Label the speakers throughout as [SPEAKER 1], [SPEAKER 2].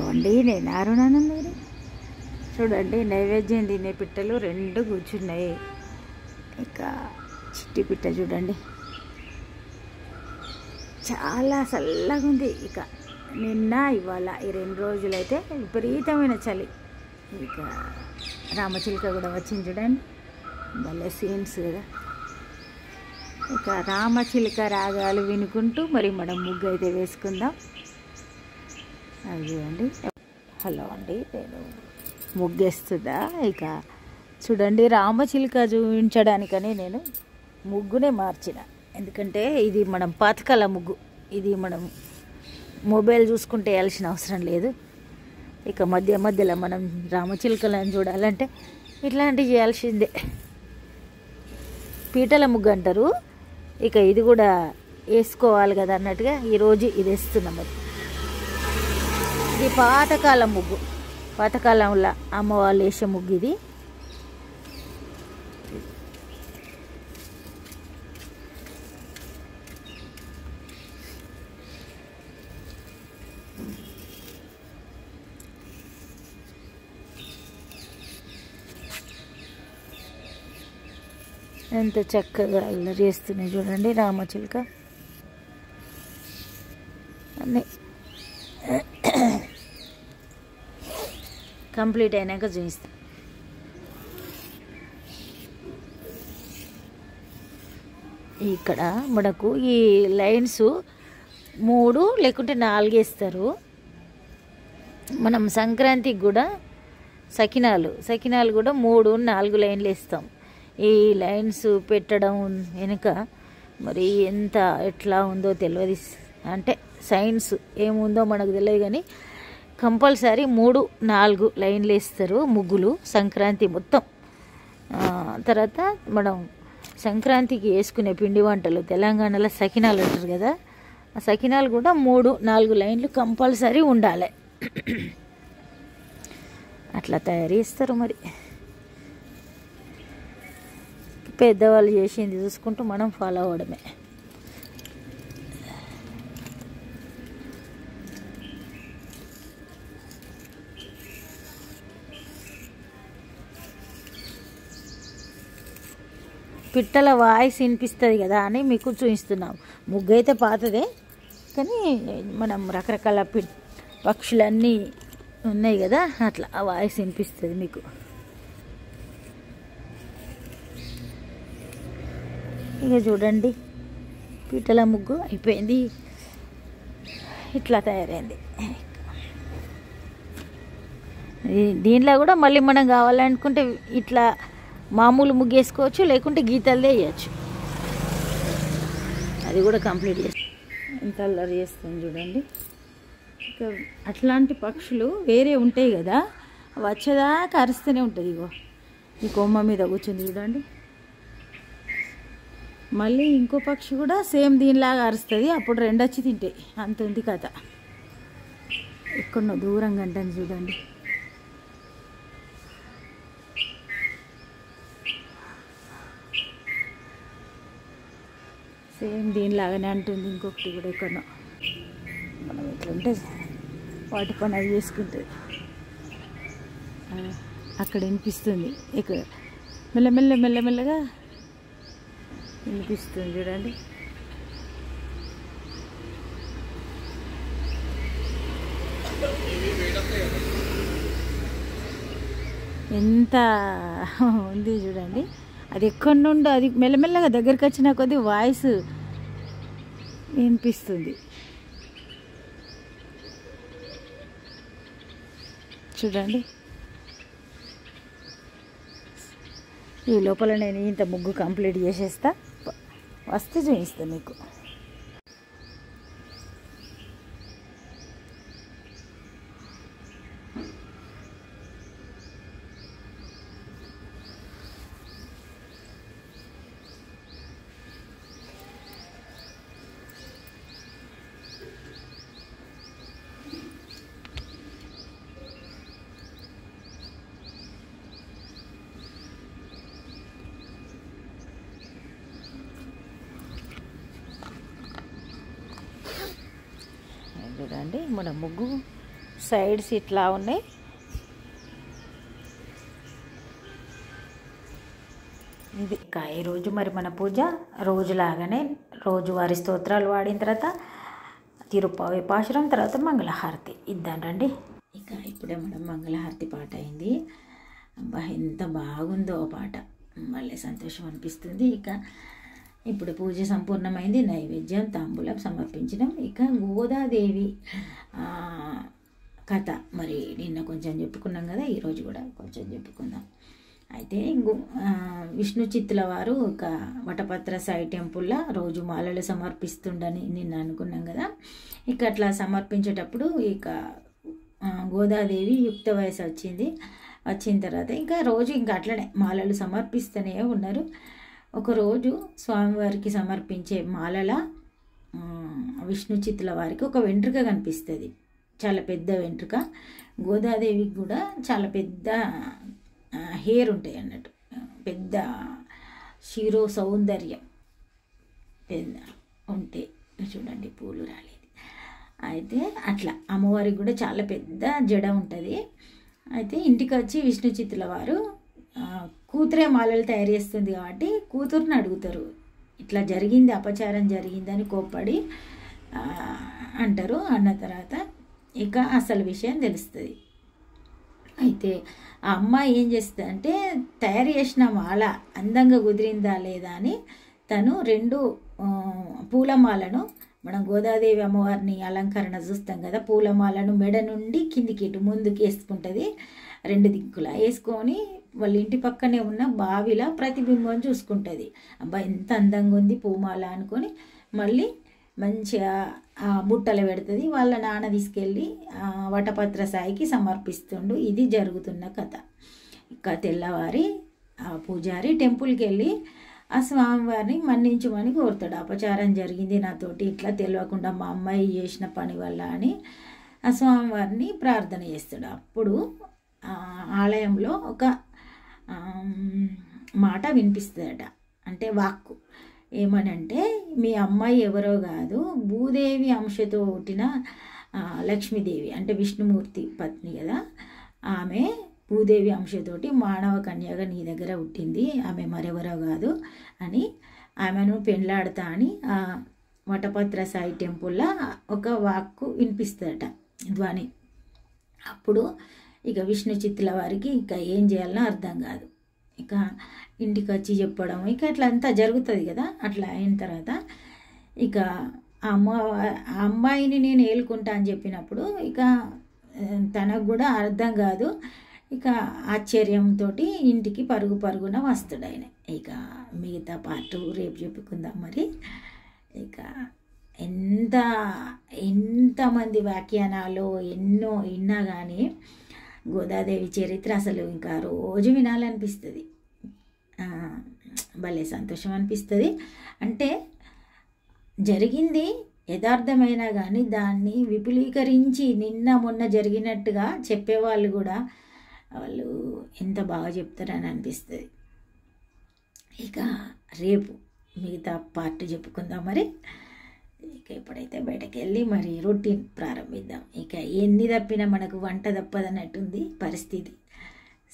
[SPEAKER 1] అండి, నేను అరుణానందరి. చూడండి, నైవేద్యం తినే పిట్టలు రెండు కూర్చున్నాయి. ఇక చిట్టి పిట్ట చూడండి, చాలా చల్లగా ఉంది. ఇక నిన్న ఇవాళ ఈ 2 రోజులైతే విపరీతమైన చలి. ఇక రామచిలుక కూడా వచ్చింది చూడండి, భలే సీన్స్ కదా. ఇక రామచిలుక రాగాలు వినుకుంటూ మరి మనం ముగ్గు అయితే వేసుకుందాం. అది చూడండి. హలో అండి, నేను ముగ్గేస్తుందా. ఇక చూడండి, రామచిలుక చూపించడానికని నేను ముగ్గునే మార్చిన. ఎందుకంటే ఇది మనం పాతకాల ముగ్గు, ఇది మనం మొబైల్ చూసుకుంటే వేయాల్సిన అవసరం లేదు. ఇక మధ్యలో మనం రామచిలుకలను చూడాలంటే ఇట్లాంటివి చేయాల్సిందే. పీటల ముగ్గు అంటారు. ఇక ఇది కూడా వేసుకోవాలి కదా అన్నట్టుగా ఈరోజు ఇది వేస్తున్నాం. మరి ఇది పాతకాలం ముగ్గు, పాతకాలంలో అమ్మ వాళ్ళు వేసే ముగ్గు ఇది. ఎంత చక్కగా ఇలా చేస్తున్నాయి చూడండి రామచిలుక అన్నీ. కంప్లీట్ అయినాక చూపిస్తాం. ఇక్కడ మనకు ఈ లైన్స్ 3 లేకుంటే 4 వేస్తారు. మనం సంక్రాంతికి కూడా సకినాలు కూడా 3, 4 లైన్లు వేస్తాం. ఈ లైన్స్ పెట్టడం వెనుక మరి ఎట్లా ఉందో తెలియదు. అంటే సైన్స్ ఏముందో మనకు తెలియదు, కానీ కంపల్సరీ 3, 4 లైన్లు వేస్తారు ముగ్గులు సంక్రాంతి మొత్తం. తర్వాత మనం సంక్రాంతికి వేసుకునే పిండి వంటలు తెలంగాణలో సకినాలు అంటారు కదా, ఆ సకినాలు కూడా 3, 4 లైన్లు కంపల్సరీ ఉండాలి. అట్లా తయారు చేస్తారు. మరి పెద్దవాళ్ళు చేసింది చూసుకుంటూ మనం ఫాలో అవ్వడమే. పిట్టల వాయిస్ వినిపిస్తుంది కదా అని మీకు చూపిస్తున్నాం. ముగ్గు అయితే పాతదే, కానీ మనం రకరకాల పక్షులన్నీ ఉన్నాయి కదా, అట్లా ఆ వాయిస్ వినిపిస్తుంది మీకు. ఇక చూడండి, పిట్టల ముగ్గు అయిపోయింది, ఇట్లా తయారైంది. దీంట్లో కూడా మళ్ళీ మనం కావాలనుకుంటే ఇట్లా మామూలు ముగ్గు వేసుకోవచ్చు, లేకుంటే గీతలదే వేయచ్చు. అది కూడా కంప్లీట్ చేస్తాం. ఎంత అల్లరి చేస్తాం చూడండి. ఇక అట్లాంటి పక్షులు వేరే ఉంటాయి కదా, వచ్చేదాకా అరుస్తూనే ఉంటుంది. ఇగో ఈ కొమ్మ మీద కూర్చుంది చూడండి. మళ్ళీ ఇంకో పక్షి కూడా సేమ్ దీనిలాగా అరుస్తుంది, అప్పుడు 2 వచ్చి తింటాయి. అంత ఉంది కథ. ఎక్కడో దూరంగా అంటాను చూడండి. సేమ్ దీనిలాగానే అంటుంది ఇంకొకటి కూడా ఎక్కడో. మనం ఎట్లుంటే వాటి పని అవి చేసుకుంటుంది. అక్కడ వినిపిస్తుంది, ఇక్కడ మెల్లమెల్లగా వినిపిస్తుంది చూడండి. ఎంత ఉంది చూడండి. అది ఎక్కడి నుండో అది మెల్లమెల్లగా దగ్గరికి వచ్చిన కొద్దీ వాయిస్ వినిపిస్తుంది చూడండి. ఈ లోపల నేను ఇంత ముగ్గు కంప్లీట్ చేసేస్తా, వస్తే చూపిస్తాను మీకు. చూడండి, మన ముగ్గు సైడ్స్ ఇట్లా ఉన్నాయి. ఇది ఈరోజు మరి మన పూజ రోజులాగానే రోజువారి స్తోత్రాలు వాడిన తర్వాత తిరుప్పావి పాశురం, తర్వాత మంగళహారతి ఇద్దాం రండి. ఇక ఇప్పుడే మనం మంగళహారతి పాట అయింది. అబ్బా ఎంత బాగుందో పాట, మళ్ళీ సంతోషం అనిపిస్తుంది. ఇక ఇప్పుడు పూజ సంపూర్ణమైంది. నైవేద్యం తాంబూలం సమర్పించడం. ఇక గోదాదేవి కథ మరి నిన్న కొంచెం చెప్పుకున్నాం కదా, ఈరోజు కూడా కొంచెం చెప్పుకుందాం. అయితే విష్ణు చిత్తుల వారు ఒక వటపత్ర సాయి టెంపుల్లో రోజు మాలలు సమర్పిస్తుండని నిన్న అనుకున్నాం కదా. ఇక అట్లా సమర్పించేటప్పుడు ఇక గోదాదేవి యుక్త వయసు వచ్చిన తర్వాత ఇంకా రోజు ఇంకా అట్లనే మాలలు సమర్పిస్తూనే ఉన్నారు. ఒకరోజు స్వామివారికి సమర్పించే మాలల విష్ణు చిత్తుల వారికి ఒక వెంట్రుక కనిపిస్తుంది, చాలా పెద్ద వెంట్రుక. గోదాదేవికి కూడా చాలా పెద్ద హెయిర్ ఉంటాయి అన్నట్టు, పెద్ద శిరో సౌందర్యం పెద్ద ఉంటే చూడండి, పూలు రాలేదు. అయితే అట్లా అమ్మవారికి కూడా చాలా పెద్ద జడ ఉంటుంది. అయితే ఇంటికి వచ్చి విష్ణు చిత్తుల వారు కూతురే మాలలు తయారు చేస్తుంది కాబట్టి కూతురుని అడుగుతారు, ఇట్లా జరిగింది, అపచారం జరిగిందని కోప్పడి అంటారు. అన్న తర్వాత ఇక అసలు విషయం తెలుస్తుంది. అయితే ఆ అమ్మాయి ఏం చేస్తుంది అంటే, తయారు చేసిన మాల అందంగా కుదిరిందా లేదా అని తను 2 పూలమాలను, మనం గోదాదేవి అమ్మవారిని అలంకరణ చూస్తాం కదా, పూలమాలను మెడ నుండి కిందికి ఇటు ముందుకు వేసుకుంటుంది, 2 దిక్కులా వేసుకొని వాళ్ళ ఇంటి పక్కనే ఉన్న బావిలా ప్రతిబింబం చూసుకుంటుంది. అబ్బా ఎంత అందంగా ఉంది పూమాల అనుకొని మళ్ళీ మంచిగా బుట్టలు పెడుతుంది. వాళ్ళ నాన్న తీసుకెళ్ళి వటపత్ర సాయికి సమర్పిస్తుండు. ఇది జరుగుతున్న కథ. ఇక తెల్లవారి ఆ పూజారి టెంపుల్కి వెళ్ళి ఆ స్వామివారిని మన్నించమని కోరుతాడు. అపచారం జరిగింది నాతోటి, ఇట్లా తెలియకుండా మా అమ్మాయి చేసిన పని వల్ల అని ఆ స్వామివారిని ప్రార్థన చేస్తాడు. అప్పుడు ఆలయంలో ఒక మాట వినిపిస్తుందట, అంటే వాక్కు. ఏమనంటే, మీ అమ్మాయి ఎవరో కాదు, భూదేవి అంశతో పుట్టిన లక్ష్మీదేవి, అంటే విష్ణుమూర్తి పత్ని కదా, ఆమె భూదేవి అంశతోటి మానవ కన్యగా నీ దగ్గర పుట్టింది, ఆమె మరెవరో కాదు అని ఆమెను పెండ్లాడతా అని వటపత్ర సాయి టెంపుల్లో ఒక వాక్కు వినిపిస్తుందట, ధ్వని. అప్పుడు ఇక విష్ణు చిత్తుల వారికి ఇంకా ఏం చేయాలనో అర్థం కాదు. ఇక ఇంటికి వచ్చి చెప్పడం, ఇక అట్లా అంతా జరుగుతుంది కదా. అట్లా అయిన తర్వాత ఇక ఆ అమ్మాయిని నేను ఏలుకుంటా అని చెప్పినప్పుడు ఇక తనకు కూడా అర్థం కాదు. ఇక ఆశ్చర్యంతో ఇంటికి పరుగున వస్తాడు ఆయన. ఇక మిగతా పార్ట్ రేపు చెప్పుకుందాం మరి. ఇక ఎంతమంది వ్యాఖ్యానాలు ఎన్నో విన్నా కానీ గోదాదేవి చరిత్ర అసలు ఇంకా రోజు వినాలనిపిస్తుంది. భలే సంతోషం అనిపిస్తుంది. అంటే జరిగింది యథార్థమైనా కానీ దాన్ని విపులీకరించి నిన్న మొన్న జరిగినట్టుగా చెప్పేవాళ్ళు కూడా వాళ్ళు ఎంత బాగా చెప్తారని అనిపిస్తుంది. ఇక రేపు మిగతా పార్ట్ చెప్పుకుందాం మరి. ఇక ఇప్పుడైతే బయటకు వెళ్ళి మరి రొటీన్ ప్రారంభిద్దాం. ఇక ఎన్ని తప్పినా మనకు వంట తప్పదన్నట్టుంది పరిస్థితి.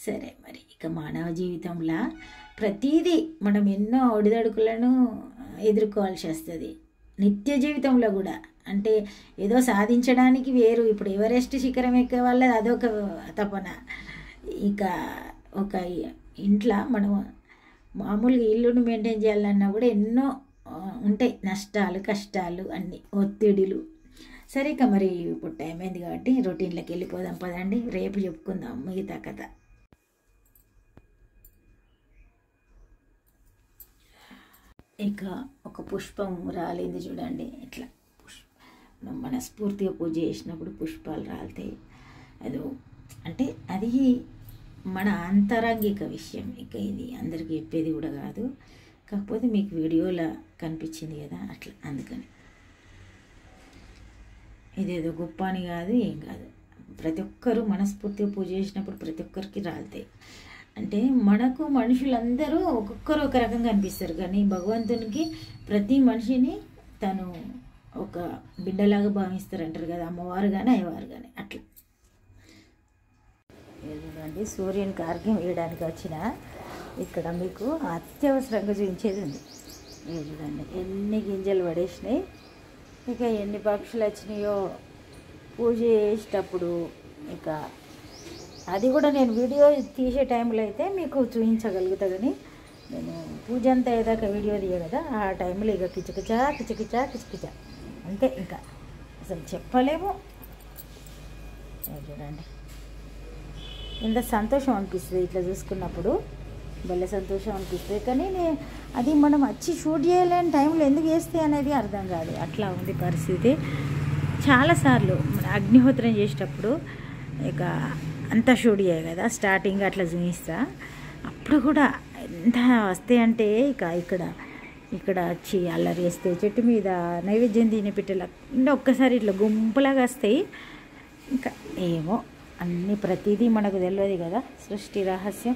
[SPEAKER 1] సరే మరి ఇక మానవ జీవితంలో ప్రతిదీ మనం ఎన్నో ఒడిదడుకులను ఎదుర్కోవాల్సి వస్తుంది. నిత్య జీవితంలో కూడా అంటే ఏదో సాధించడానికి వేరు, ఇప్పుడు ఎవరెస్ట్ శిఖరం ఎక్కే వాళ్ళది అదొక తపన. ఇక ఒక ఇంట్లో మనం మామూలుగా ఇల్లును మెయింటైన్ చేయాలన్నా కూడా ఎన్నో ఉంటాయి, నష్టాలు కష్టాలు అన్నీ ఒత్తిడిలు. సరే ఇక మరి ఇప్పుడు టైం అయింది కాబట్టి రొటీన్లోకి వెళ్ళిపోదాం పదండి. రేపు చెప్పుకుందాం మిగతా కథ. ఇక ఒక పుష్పం రాలింది చూడండి, ఇట్లా మనం మనస్ఫూర్తిగా పూజ చేసినప్పుడు పుష్పాలు రాలితాయి. అదో అంటే అది మన అంతరంగిక విషయం. ఇక ఇది అందరికీ చెప్పేది కూడా కాదు, కాకపోతే మీకు వీడియోలో కనిపించింది కదా అట్లా, అందుకని ఇదేదో గొప్ప అని కాదు, ఏం కాదు. ప్రతి ఒక్కరూ మనస్ఫూర్తిగా పూజ చేసినప్పుడు ప్రతి ఒక్కరికి రాలుతాయి. అంటే మనకు మనుషులందరూ ఒక్కొక్కరు ఒక రకంగా అనిపిస్తారు, కానీ భగవంతునికి ప్రతి మనిషిని తను ఒక బిడ్డలాగా భావిస్తారు అంటారు కదా, అమ్మవారు కానీ అయ్యవారు కానీ. అట్లా ఇది చూడండి, సూర్యునికి అర్ఘ్యం వేయడానికి వచ్చిన ఇక్కడ మీకు అత్యవసరంగా చూపించేది ఉంది. ఇది చూడండి ఎన్ని గింజలు పడేసినాయి, ఇక ఎన్ని పక్షులు వచ్చినాయో పూజ చేసేటప్పుడు. ఇక అది కూడా నేను వీడియో తీసే టైంలో అయితే మీకు చూపించగలుగుతా, కానీ నేను పూజ అంతా అయ్యేదాకా వీడియో తీయ కదా, ఆ టైంలో ఇక కిచకిచా కిచకిచా కిచకిచా అంతే, ఇంకా అసలు చెప్పలేము. చూడండి ఎంత సంతోషం అనిపిస్తుంది ఇట్లా చూసుకున్నప్పుడు, భలే సంతోషం అనిపిస్తుంది. కానీ అది మనం వచ్చి షూట్ చేయలేని టైంలో ఎందుకు చేస్తే అనేది అర్థం కాదు, అట్లా ఉంది పరిస్థితి. చాలాసార్లు మన అగ్నిహోత్రం చేసేటప్పుడు ఇక అంతా షూట్ చేయ కదా, స్టార్టింగ్ అట్లా చూపిస్తా, అప్పుడు కూడా ఎంత వస్తాయి అంటే ఇక ఇక్కడ వచ్చి అల్లరి వేస్తే చెట్టు మీద నైవేద్యం తినే పెట్టేలా ఒక్కసారి ఇట్లా గుంపులాగా వస్తాయి. ఇంకా ఏమో అన్నీ ప్రతిదీ మనకు తెలియదు కదా, సృష్టి రహస్యం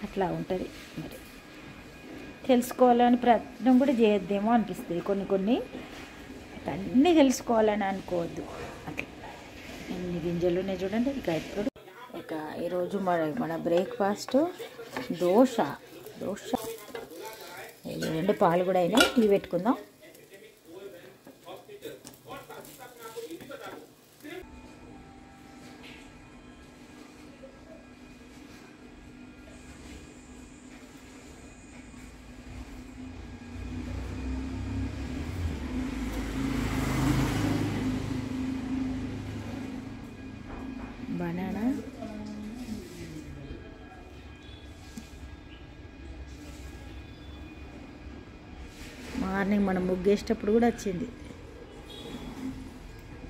[SPEAKER 1] అట్లా ఉంటుంది. మరి తెలుసుకోవాలని ప్రయత్నం కూడా చేయొద్దేమో అనిపిస్తుంది కొన్ని అన్నీ తెలుసుకోవాలని అనుకోవద్దు. అట్లా ఎన్ని గింజలు ఉన్నాయి చూడండి. ఇక ఈరోజు మన బ్రేక్ఫాస్ట్ దోశ. చూడండి పాలు కూడా అయినాయి, టీ పెట్టుకుందాం. బనానా, మార్నింగ్ మనం ముగ్గేసేటప్పుడు కూడా వచ్చింది.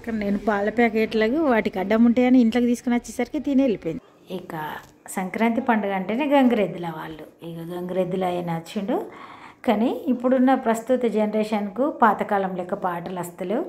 [SPEAKER 1] కానీ నేను పాల ప్యాకెట్లకు వాటికి అడ్డం ఉంటాయని ఇంట్లోకి తీసుకుని వచ్చేసరికి తిని వెళ్ళిపోయింది. ఇక సంక్రాంతి పండుగ అంటేనే గంగిరెద్దుల వాళ్ళు, ఇక గంగిరెద్దుల ఆయన వచ్చిండు. కానీ ఇప్పుడున్న ప్రస్తుత జనరేషన్కు పాతకాలం లెక్క పాటలు వస్తలేవు.